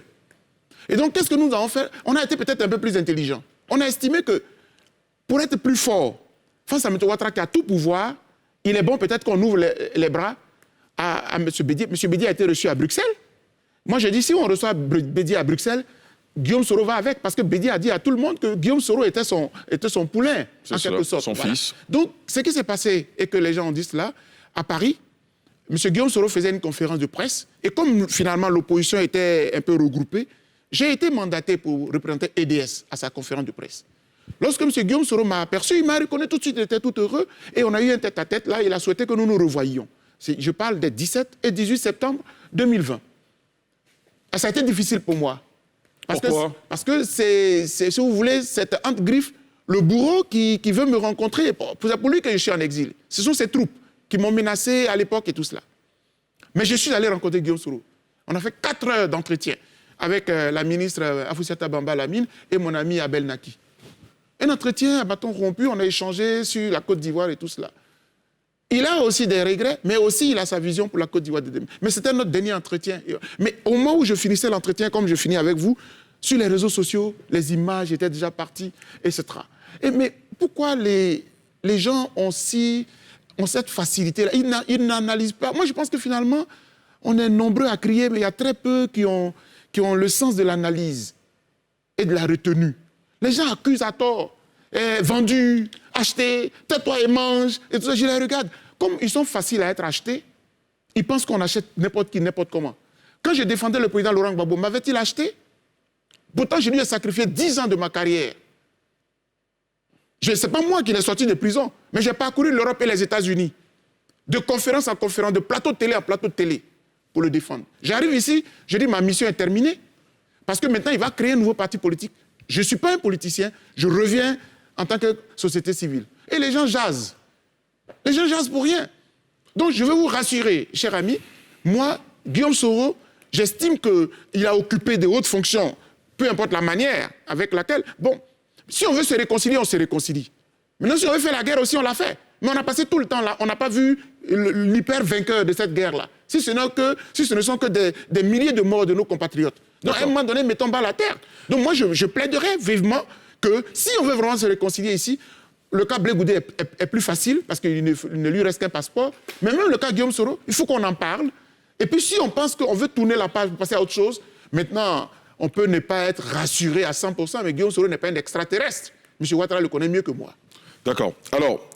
Et donc, qu'est-ce que nous avons fait? On a été peut-être un peu plus intelligents. On a estimé que pour être plus fort face à M. Ouattara qui a tout pouvoir, il est bon peut-être qu'on ouvre les bras à M. Bédié. M. Bédié a été reçu à Bruxelles. Moi, j'ai dit, si on reçoit Bédié à Bruxelles, Guillaume Soro va avec, parce que Bédié a dit à tout le monde que Guillaume Soro était son poulain, en quelque sorte. Son fils. Donc, ce qui s'est passé, et que les gens ont dit cela, à Paris, M. Guillaume Soro faisait une conférence de presse, et comme finalement l'opposition était un peu regroupée, j'ai été mandaté pour représenter EDS à sa conférence de presse. Lorsque M. Guillaume Soro m'a aperçu, il m'a reconnu tout de suite, il était tout heureux, et on a eu un tête-à-tête là, il a souhaité que nous nous revoyions. Je parle des 17 et 18 septembre 2020. Et ça a été difficile pour moi. Pourquoi ? Parce que c'est, si vous voulez, cette entre-griffe, le bourreau qui veut me rencontrer, c'est pour lui que je suis en exil. Ce sont ces troupes qui m'ont menacé à l'époque et tout cela. Mais je suis allé rencontrer Guillaume Soro. On a fait 4 heures d'entretien avec la ministre Afoussata Bamba Lamine et mon ami Abel Naki. Un entretien à bâton rompu, on a échangé sur la Côte d'Ivoire et tout cela. Il a aussi des regrets, mais aussi il a sa vision pour la Côte d'Ivoire de demain. Mais c'était notre dernier entretien. Mais au moment où je finissais l'entretien, comme je finis avec vous, sur les réseaux sociaux, les images étaient déjà parties, etc. Mais pourquoi les gens ont cette facilité-là? Ils n'analysent pas. Moi, je pense que finalement, on est nombreux à crier, mais il y a très peu qui ont le sens de l'analyse et de la retenue. Les gens accusent à tort. Vendus, achetés, tais-toi et mange, et tout ça. Je les regarde. Comme ils sont faciles à être achetés, ils pensent qu'on achète n'importe qui, n'importe comment. Quand je défendais le président Laurent Gbagbo, m'avait-il acheté? Pourtant, je lui ai sacrifié 10 ans de ma carrière. Ce n'est pas moi qui l'ai sorti de prison, mais j'ai parcouru l'Europe et les États-Unis, de conférence en conférence, de plateau de télé à plateau de télé, pour le défendre. J'arrive ici, je dis ma mission est terminée, parce que maintenant, il va créer un nouveau parti politique. Je ne suis pas un politicien, je reviens en tant que société civile. Et les gens jasent. Les gens jasent pour rien. Donc, je veux vous rassurer, cher ami, moi, Guillaume Soro, j'estime qu'il a occupé de hautes fonctions, peu importe la manière avec laquelle... Bon, si on veut se réconcilier, on se réconcilie. Maintenant, si on veut faire la guerre aussi, on l'a fait. Mais on a passé tout le temps là, on n'a pas vu l'hyper-vainqueur de cette guerre-là. Si ce ne sont que des milliers de morts de nos compatriotes. Donc, à un moment donné, mettons bas la terre. Donc, moi, je plaiderais vivement que si on veut vraiment se réconcilier ici, le cas Blé Goudé est plus facile parce qu'il ne lui reste qu'un passeport. Mais même le cas Guillaume Soro, il faut qu'on en parle. Et puis, si on pense qu'on veut tourner la page pour passer à autre chose, maintenant, on peut ne pas être rassuré à 100%, mais Guillaume Soro n'est pas un extraterrestre. M. Ouattara le connaît mieux que moi. D'accord. Alors,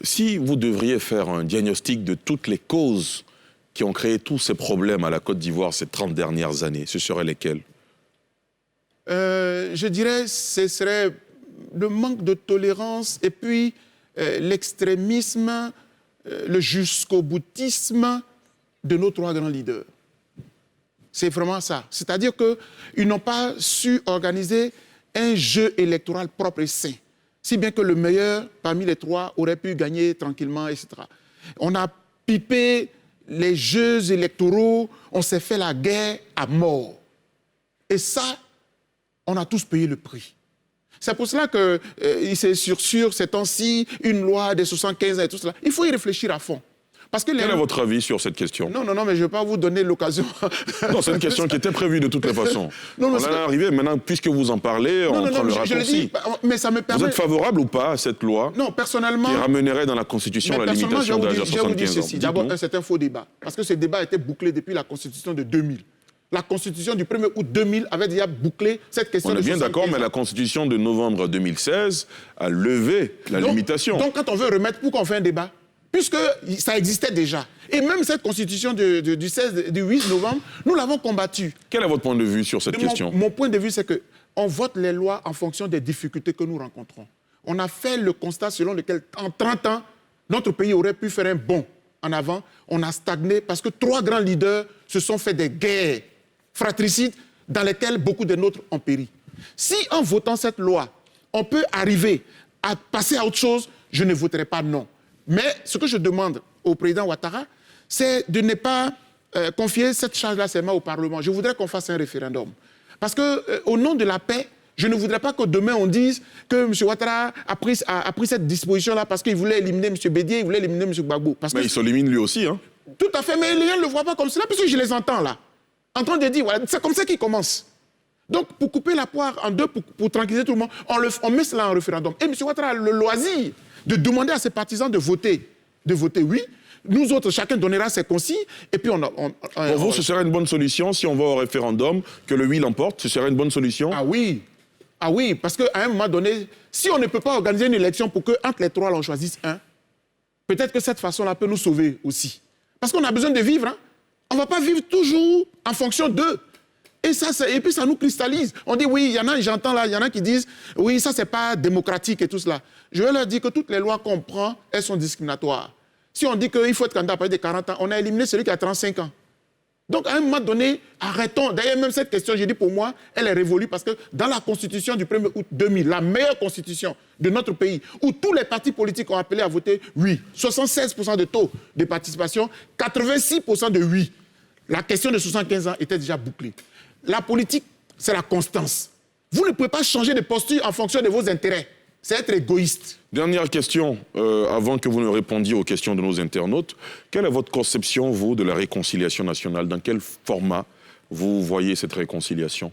si vous devriez faire un diagnostic de toutes les causes qui ont créé tous ces problèmes à la Côte d'Ivoire ces 30 dernières années, ce seraient lesquelles? Je dirais que ce serait le manque de tolérance et puis l'extrémisme, le jusqu'au-boutisme de nos 3 grands leaders. C'est vraiment ça. C'est-à-dire qu'ils n'ont pas su organiser un jeu électoral propre et sain. Si bien que le meilleur parmi les 3 aurait pu gagner tranquillement, etc. On a pipé les jeux électoraux, on s'est fait la guerre à mort. Et ça, on a tous payé le prix. C'est pour cela qu'il s'est sur ces temps-ci, une loi des 75 ans et tout cela. Il faut y réfléchir à fond. Parce que Quel est votre avis sur cette question? Non, mais je ne vais pas vous donner l'occasion. Non, c'est une question qui était prévue de toutes les façons. On en est arrivé, maintenant, puisque vous en parlez, on prend le raccourci. Mais ça me permet... Vous êtes favorable ou pas à cette loi? Non, personnellement... Qui ramènerait dans la Constitution la limitation de l'âge de 75 ans? Je vais vous dire ceci. D'abord, c'est un faux débat. Parce que ce débat a été bouclé depuis la Constitution de 2000. La Constitution du 1er août 2000 avait déjà bouclé cette question. On est bien d'accord, mais la Constitution de novembre 2016 a levé la limitation. Donc, quand on veut remettre, pourquoi on fait un débat? Puisque ça existait déjà. Et même cette constitution du 8 novembre, nous l'avons combattue. Quel est votre point de vue sur cette question? Mon point de vue, c'est qu'on vote les lois en fonction des difficultés que nous rencontrons. On a fait le constat selon lequel, en 30 ans, notre pays aurait pu faire un bond en avant. On a stagné parce que 3 grands leaders se sont fait des guerres fratricides dans lesquelles beaucoup de nôtres ont péri. Si, en votant cette loi, on peut arriver à passer à autre chose, je ne voterai pas non. Mais ce que je demande au président Ouattara, c'est de ne pas confier cette charge-là seulement au Parlement. Je voudrais qu'on fasse un référendum. Parce qu'au nom de la paix, je ne voudrais pas que demain on dise que M. Ouattara a pris cette disposition-là parce qu'il voulait éliminer M. Bédié, il voulait éliminer M. Gbagbo. Mais il s'élimine lui aussi, hein? Tout à fait, mais les gens ne le voient pas comme cela, puisque je les entends là. En train de dire, voilà, c'est comme ça qu'ils commencent. Donc, pour couper la poire en deux, pour tranquilliser tout le monde, on met cela en référendum. Et M. Ouattara a le loisir de demander à ses partisans de voter oui, Nous autres, chacun donnera ses consignes, et puis Pour vous, ce serait une bonne solution si on va au référendum, que le oui l'emporte, ce serait une bonne solution? Ah oui, parce qu'à un moment donné, si on ne peut pas organiser une élection pour que entre les trois, on choisisse un, peut-être que cette façon-là peut nous sauver aussi. Parce qu'on a besoin de vivre. Hein. On ne va pas vivre toujours en fonction d'eux. Et puis ça nous cristallise. On dit oui, il y en a, j'entends là, il y en a qui disent oui, ça c'est pas démocratique et tout cela. Je vais leur dire que toutes les lois qu'on prend, elles sont discriminatoires. Si on dit qu'il faut être candidat à partir de 40 ans, on a éliminé celui qui a 35 ans. Donc à un moment donné, arrêtons. D'ailleurs, même cette question, j'ai dit pour moi, elle est révolue parce que dans la constitution du 1er août 2000, la meilleure constitution de notre pays, où tous les partis politiques ont appelé à voter oui, 76% de taux de participation, 86% de oui. La question de 75 ans était déjà bouclée. La politique, c'est la constance. Vous ne pouvez pas changer de posture en fonction de vos intérêts. C'est être égoïste. Dernière question, avant que vous ne répondiez aux questions de nos internautes. Quelle est votre conception, vous, de la réconciliation nationale? Dans quel format vous voyez cette réconciliation?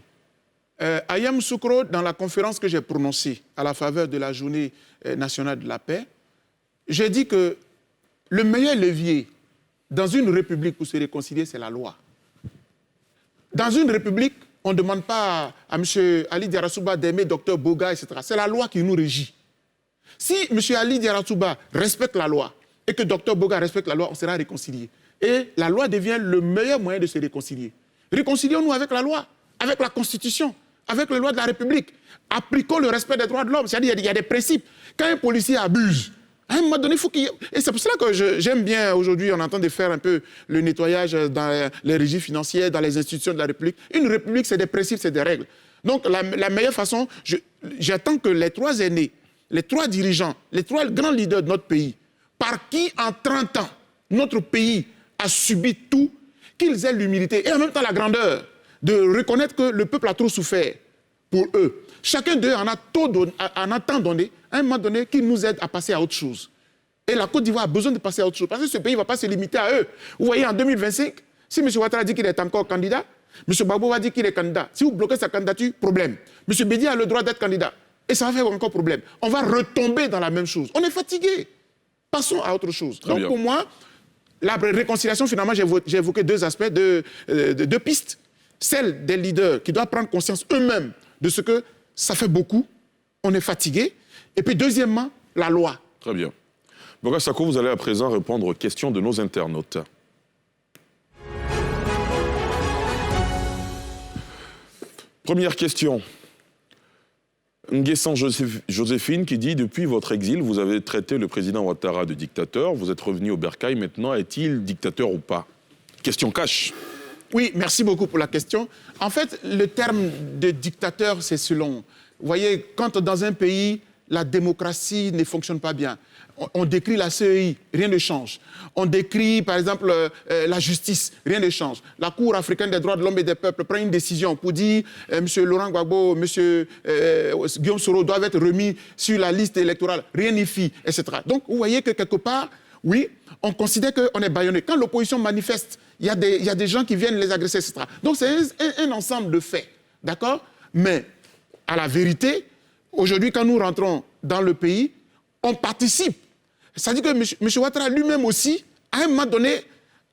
À Yamoussoukro, dans la conférence que j'ai prononcée à la faveur de la Journée nationale de la paix, j'ai dit que le meilleur levier dans une république pour se réconcilier, c'est la loi. Dans une république, on ne demande pas à M. Ali Diarra-Souba d'aimer Dr Boga, etc. C'est la loi qui nous régit. Si M. Ali Diarra-Souba respecte la loi et que Dr Boga respecte la loi, on sera réconciliés. Et la loi devient le meilleur moyen de se réconcilier. Réconcilions-nous avec la loi, avec la Constitution, avec les lois de la République. Appliquons le respect des droits de l'homme. C'est-à-dire qu'il y a des principes. Quand un policier abuse, à un moment donné, il faut qu'il y ait... Et c'est pour cela que j'aime bien, aujourd'hui, on entend de faire un peu le nettoyage dans les régies financières, dans les institutions de la République. Une République, c'est des principes, c'est des règles. Donc, la meilleure façon, j'attends que les trois aînés, les trois dirigeants, les trois grands leaders de notre pays, par qui, en 30 ans, notre pays a subi tout, qu'ils aient l'humilité et en même temps la grandeur de reconnaître que le peuple a trop souffert pour eux. Chacun d'eux en a tant donné, à un moment donné, qu'ils nous aident à passer à autre chose. Et la Côte d'Ivoire a besoin de passer à autre chose, parce que ce pays ne va pas se limiter à eux. Vous voyez, en 2025, si M. Ouattara dit qu'il est encore candidat, M. Gbagbo va dire qu'il est candidat. Si vous bloquez sa candidature, problème. M. Bédi a le droit d'être candidat. Et ça va faire encore problème. On va retomber dans la même chose. On est fatigué. Passons à autre chose. Très Donc bien. pour moi, la réconciliation, finalement, j'ai évoqué deux aspects, deux pistes. Celle des leaders qui doivent prendre conscience eux-mêmes de ce que ça fait beaucoup, on est fatigué. Et puis deuxièmement, la loi. Très bien. Boga Sako, vous allez à présent répondre aux questions de nos internautes. Première question. Nguessan Joséphine qui dit « Depuis votre exil, vous avez traité le président Ouattara de dictateur. Vous êtes revenu au bercail. Maintenant, est-il dictateur ou pas ?» Question cash. Oui, merci beaucoup pour la question. En fait, le terme de dictateur, c'est selon. Vous voyez, quand dans un pays, la démocratie ne fonctionne pas bien, on décrit la CEI, rien ne change. On décrit, par exemple, la justice, rien ne change. La Cour africaine des droits de l'homme et des peuples prend une décision pour dire M. Laurent Gbagbo, M. Guillaume Soro doivent être remis sur la liste électorale, rien n'y fit, etc. Donc, vous voyez que quelque part, oui, on considère qu'on est bâillonné. Quand l'opposition manifeste, il y a des gens qui viennent les agresser, etc. Donc, c'est un ensemble de faits, d'accord? Mais, à la vérité, aujourd'hui, quand nous rentrons dans le pays, on participe. C'est-à-dire que M. Ouattara lui-même aussi, à un moment donné,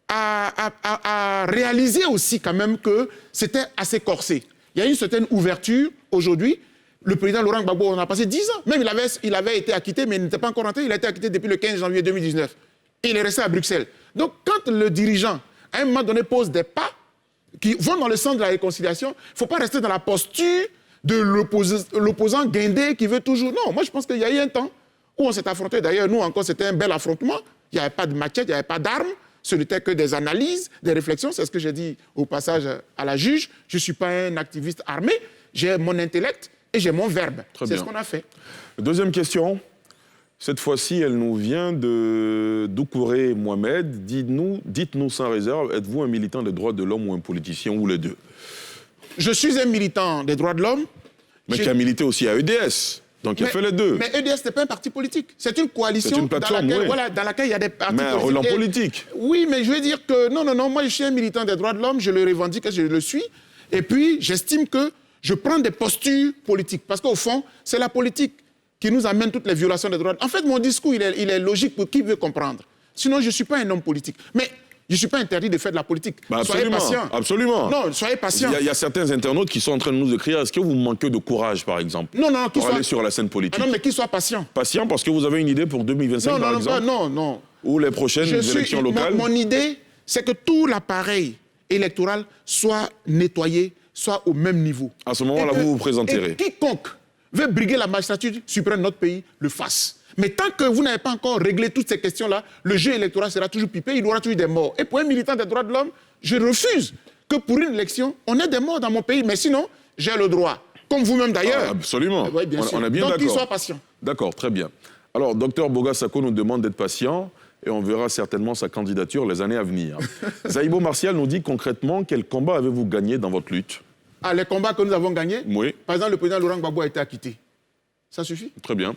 a réalisé aussi quand même que c'était assez corsé. Il y a une certaine ouverture aujourd'hui. Le président Laurent Gbagbo, on a passé 10 ans. Même il avait été acquitté, mais il n'était pas encore rentré. Il a été acquitté depuis le 15 janvier 2019. Et il est resté à Bruxelles. Donc, quand le dirigeant, à un moment donné, pose des pas qui vont dans le sens de la réconciliation, il ne faut pas rester dans la posture de l'opposant guindé qui veut toujours... Non, moi, je pense qu'il y a eu un temps où on s'est affronté. D'ailleurs, nous, encore, c'était un bel affrontement. Il n'y avait pas de machette, il n'y avait pas d'armes. Ce n'était que des analyses, des réflexions. C'est ce que j'ai dit au passage à la juge. Je ne suis pas un activiste armé. J'ai mon intellect et j'ai mon verbe. C'est ce qu'on a fait. Deuxième question. Cette fois-ci, elle nous vient de Doucouré Mohamed. Dites-nous sans réserve, êtes-vous un militant des droits de l'homme ou un politicien, ou les deux? Je suis un militant des droits de l'homme. Mais qui a milité aussi à EDS. Donc il a fait les deux. Mais EDS n'est pas un parti politique. C'est une coalition c'est une plateforme, dans laquelle il y a des partis politiques. Mais un rôle politique. Oui, mais je veux dire que non, moi je suis un militant des droits de l'homme, je le revendique, je le suis. Et puis j'estime que je prends des postures politiques. Parce qu'au fond, c'est la politique qui nous amène toutes les violations des droits de l'homme. En fait, mon discours, il est logique pour qui veut comprendre. Sinon, je ne suis pas un homme politique. Mais je ne suis pas interdit de faire de la politique. Soyez patient. Absolument. Non, soyez patient. Il y a certains internautes qui sont en train de nous écrire, est-ce que vous manquez de courage, par exemple, pour aller sur la scène politique? Non, mais qu'il soit patient. Patient parce que vous avez une idée pour 2025, par exemple? Non. Ou les prochaines élections locales? Mon idée, c'est que tout l'appareil électoral soit nettoyé, soit au même niveau. À ce moment-là, vous vous présenterez. Et quiconque veut briguer la magistrature suprême de notre pays, le fasse. Mais tant que vous n'avez pas encore réglé toutes ces questions-là, le jeu électoral sera toujours pipé, il y aura toujours des morts. Et pour un militant des droits de l'homme, je refuse que pour une élection, on ait des morts dans mon pays. Mais sinon, j'ai le droit. Comme vous-même d'ailleurs. Absolument. Oui, bien sûr. On est bien d'accord. Donc qu'il soit patient. D'accord, très bien. Alors, Dr Boga Sako nous demande d'être patient et on verra certainement sa candidature les années à venir. Zaïbo Martial nous dit concrètement quel combat avez-vous gagné dans votre lutte? Les combats que nous avons gagnés? Oui. Par exemple, le président Laurent Gbagbo a été acquitté. Ça suffit? Très bien.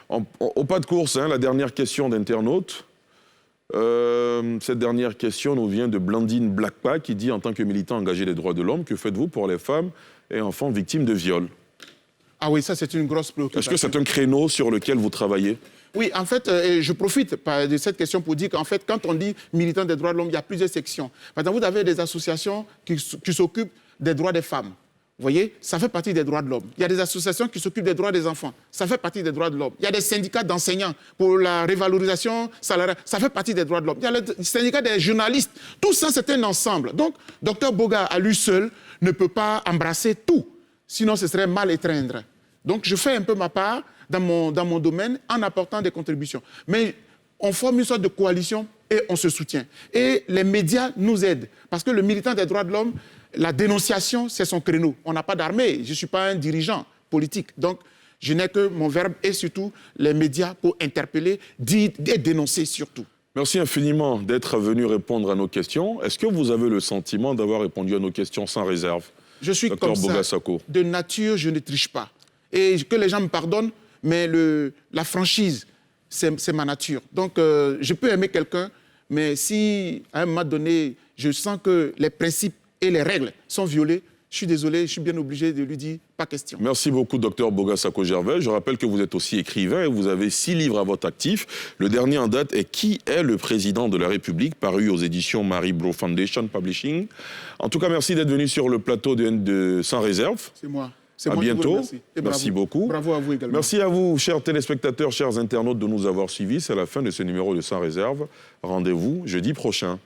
Au pas de course, la dernière question d'internaute. Cette dernière question nous vient de Blandine Blackpa qui dit, en tant que militant engagé des droits de l'homme, que faites-vous pour les femmes et enfants victimes de viol? Ah oui, ça c'est une grosse préoccupation. Est-ce que c'est un créneau sur lequel vous travaillez? Oui, en fait, je profite de cette question pour dire qu'en fait, quand on dit militant des droits de l'homme, il y a plusieurs sections. Par exemple, vous avez des associations qui s'occupent des droits des femmes. Vous voyez, ça fait partie des droits de l'homme. Il y a des associations qui s'occupent des droits des enfants. Ça fait partie des droits de l'homme. Il y a des syndicats d'enseignants pour la révalorisation salariale. Ça fait partie des droits de l'homme. Il y a le syndicat des journalistes. Tout ça, c'est un ensemble. Donc, Dr Boga, à lui seul, ne peut pas embrasser tout. Sinon, ce serait mal étreindre. Donc, je fais un peu ma part dans mon domaine en apportant des contributions. Mais on forme une sorte de coalition et on se soutient. Et les médias nous aident. Parce que le militant des droits de l'homme, la dénonciation, c'est son créneau. On n'a pas d'armée. Je ne suis pas un dirigeant politique. Donc, je n'ai que mon verbe et surtout les médias pour interpeller, dire et dénoncer surtout. Merci infiniment d'être venu répondre à nos questions. Est-ce que vous avez le sentiment d'avoir répondu à nos questions sans réserve? Je suis Dr. comme Boga ça. Sako. De nature, je ne triche pas. Et que les gens me pardonnent, mais la franchise, c'est ma nature. Donc, je peux aimer quelqu'un, mais si, à un moment donné, je sens que les principes et les règles sont violées, je suis désolé, je suis bien obligé de lui dire pas question. Merci beaucoup, Dr Boga Sako Gervais. Je rappelle que vous êtes aussi écrivain et vous avez 6 livres à votre actif. Le dernier en date est Qui est le président de la République, paru aux éditions Marie Bro Foundation Publishing. En tout cas, merci d'être venu sur le plateau de Sans Réserve. C'est moi. À bientôt. Merci beaucoup. Bravo à vous également. Merci à vous, chers téléspectateurs, chers internautes, de nous avoir suivis. C'est la fin de ce numéro de Sans Réserve. Rendez-vous jeudi prochain.